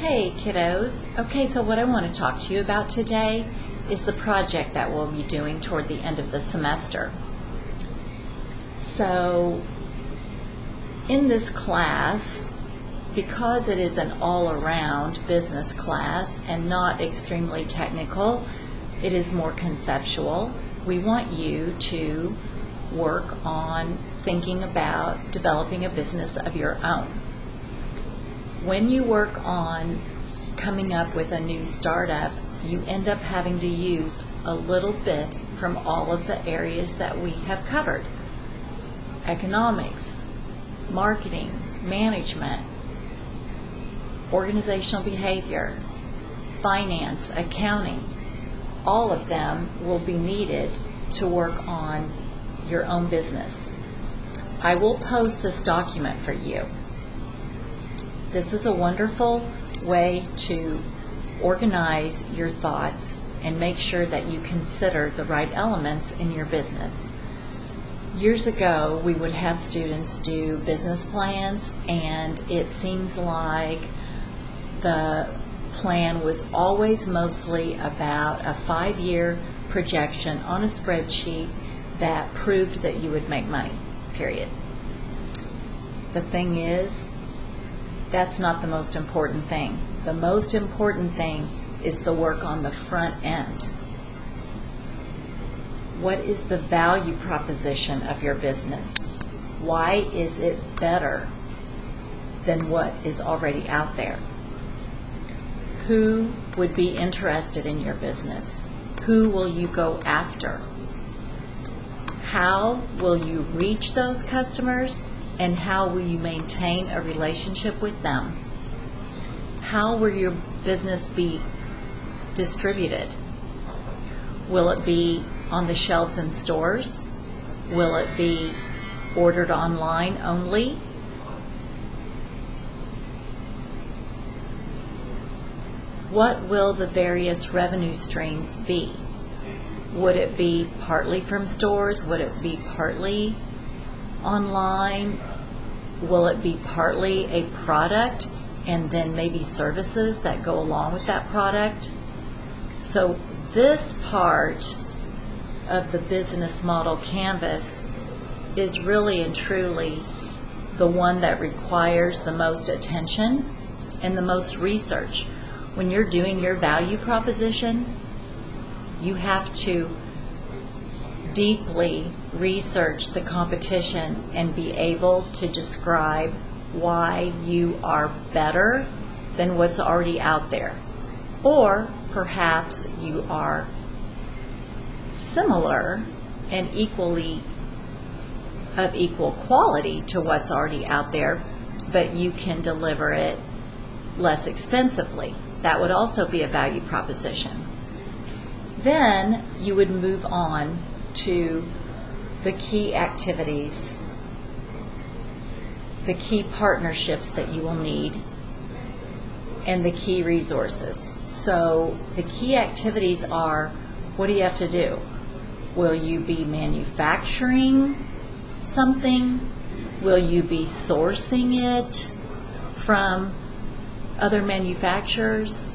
Hey kiddos. Okay, so what I want to talk to you about today is the project that we'll be doing toward the end of the semester. So in this class, because it is an all-around business class and not extremely technical, it is more conceptual. We want you to work on thinking about developing a business of your own. When you work on coming up with a new startup, you end up having to use a little bit from all of the areas that we have covered. Economics, marketing, management, organizational behavior, finance, accounting. All of them will be needed to work on your own business. I will post this document for you. This is a wonderful way to organize your thoughts and make sure that you consider the right elements in your business. Years ago, we would have students do business plans, and it seems like the plan was always mostly about a 5-year projection on a spreadsheet that proved that you would make money, period. The thing is, that's not the most important thing. The most important thing is the work on the front end. What is the value proposition of your business? Why is it better than what is already out there? Who would be interested in your business? Who will you go after? How will you reach those customers? And how will you maintain a relationship with them? How will your business be distributed? Will it be on the shelves in stores? Will it be ordered online only? What will the various revenue streams be? Would it be partly from stores? Would it be partly online? Will it be partly a product and then maybe services that go along with that product? So this part of the business model canvas is really and truly the one that requires the most attention and the most research. When you're doing your value proposition, you have to deeply research the competition and be able to describe why you are better than what's already out there. Or perhaps you are similar and equally of equal quality to what's already out there, but you can deliver it less expensively. That would also be a value proposition. Then you would move on to the key activities, the key partnerships that you will need, and the key resources. So the key activities are, what do you have to do? Will you be manufacturing something? Will you be sourcing it from other manufacturers?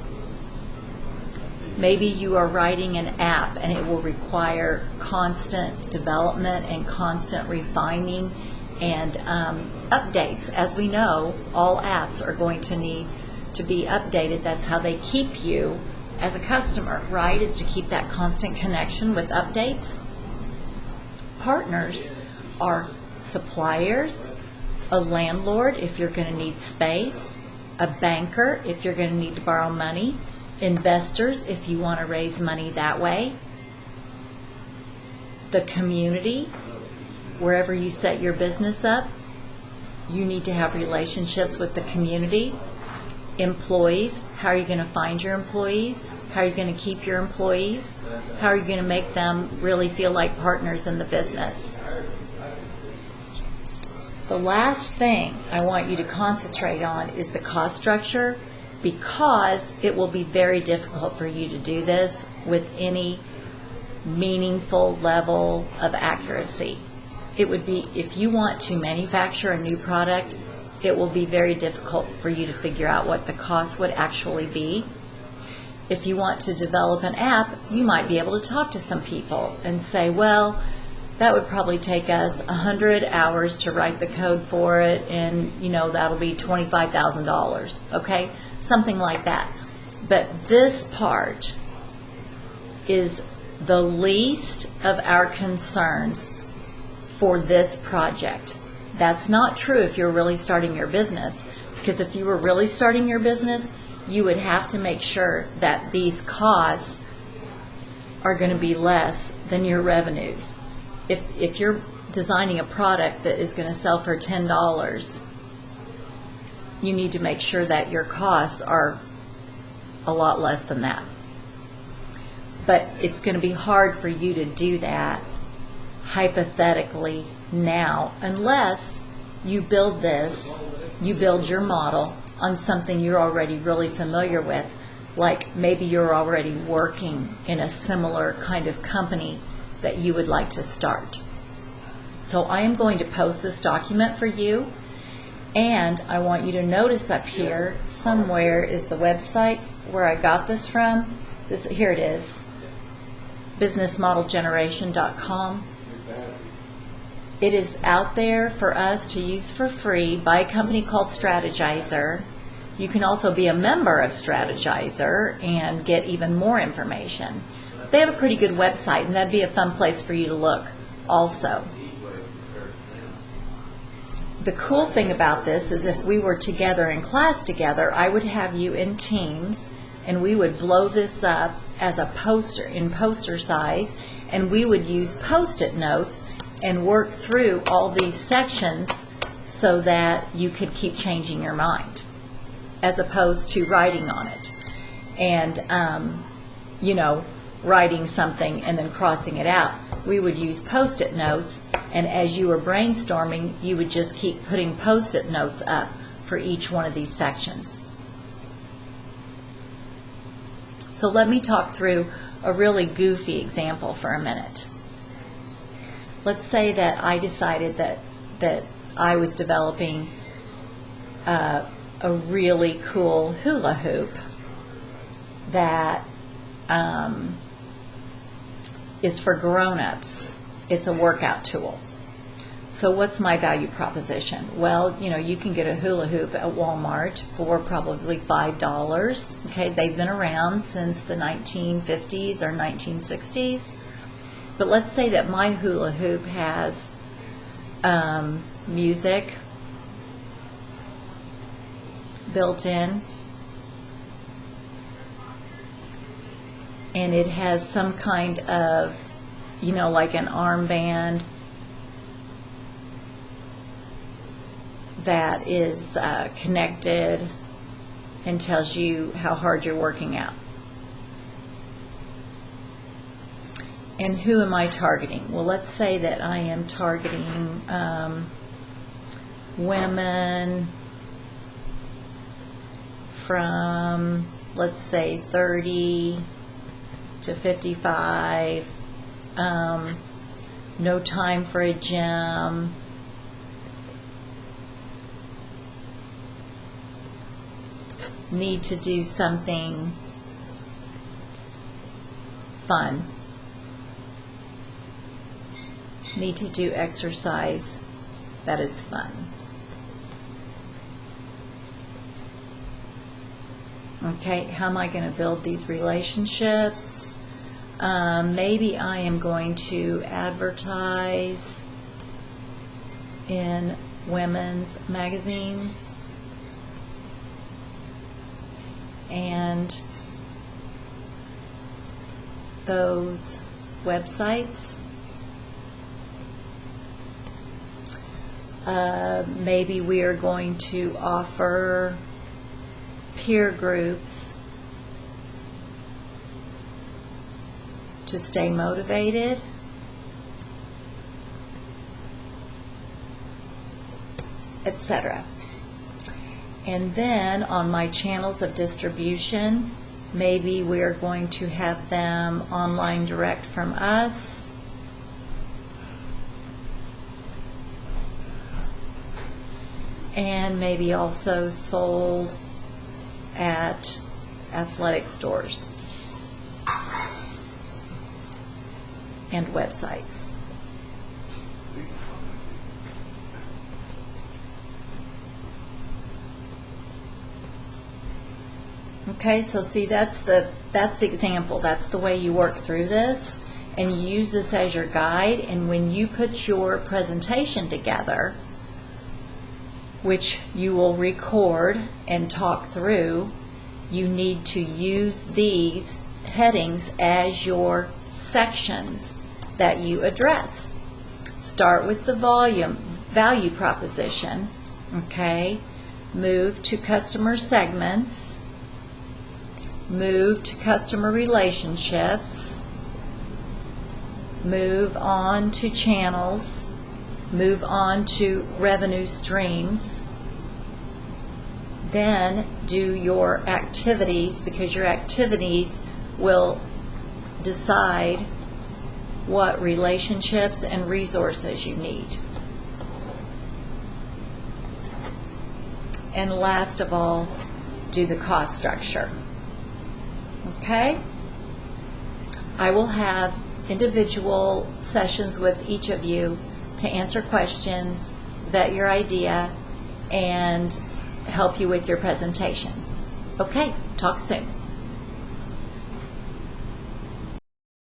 Maybe you are writing an app and it will require constant development and constant refining and updates. As we know, all apps are going to need to be updated. That's how they keep you as a customer, right? Is to keep that constant connection with updates. Partners are suppliers, a landlord if you're going to need space, a banker if you're going to need to borrow money, investors if you want to raise money that way, the community, wherever you set your business up, you need to have relationships with the community. Employees, how are you going to find your employees? How are you going to keep your employees? How are you going to make them really feel like partners in the business? The last thing I want you to concentrate on is the cost structure, because it will be very difficult for you to do this with any meaningful level of accuracy. It would be, if you want to manufacture a new product, it will be very difficult for you to figure out what the cost would actually be. If you want to develop an app, you might be able to talk to some people and say, well, that would probably take us 100 hours to write the code for it, and that'll be $25,000, okay? Something like that. But this part is the least of our concerns for this project. That's not true if you're really starting your business, because if you were really starting your business, you would have to make sure that these costs are going to be less than your revenues. If you're designing a product that is going to sell for $10, you need to make sure that your costs are a lot less than that. But it's going to be hard for you to do that hypothetically now, unless you build your model on something you're already really familiar with, like maybe you're already working in a similar kind of company that you would like to start. So I am going to post this document for you, and I want you to notice up here somewhere is the website where I got this from. Here it is, businessmodelgeneration.com. It is out there for us to use for free by a company called Strategyzer. You can also be a member of Strategyzer and get even more information. They have a pretty good website, and that'd be a fun place for you to look also. The cool thing about this is if we were together in class together, I would have you in teams, and we would blow this up as a poster, in poster size, and we would use Post-it notes and work through all these sections so that you could keep changing your mind, as opposed to writing on it and writing something and then crossing it out. We would use Post-it notes, and as you were brainstorming, you would just keep putting Post-it notes up for each one of these sections. So let me talk through a really goofy example for a minute. Let's say that I decided that I was developing a really cool hula hoop that is for grown-ups. It's a workout tool. So what's my value proposition? Well, you can get a hula hoop at Walmart for probably $5. Okay, they've been around since the 1950s or 1960s. But let's say that my hula hoop has music built in, and it has some kind of, like an armband that is connected and tells you how hard you're working out. And who am I targeting? Well, let's say that I am targeting women from, let's say, 30 to 55, no time for a gym, need to do something fun, need to do exercise that is fun. Okay, how am I going to build these relationships? Maybe I am going to advertise in women's magazines and those websites. Maybe we are going to offer peer groups to stay motivated. Etc. And then on my channels of distribution, maybe we're going to have them online direct from us. and maybe also sold at athletic stores and websites. Okay, so see, that's the example. That's the way you work through this, and you use this as your guide. And when you put your presentation together, which you will record and talk through, you need to use these headings as your sections that you address. Start with the value proposition, okay? Move to customer segments, move to customer relationships, move on to channels, move on to revenue streams, then do your activities, because your activities will decide what relationships and resources you need. And last of all, do the cost structure. Okay? I will have individual sessions with each of you to answer questions, vet your idea, and help you with your presentation. Okay, talk soon.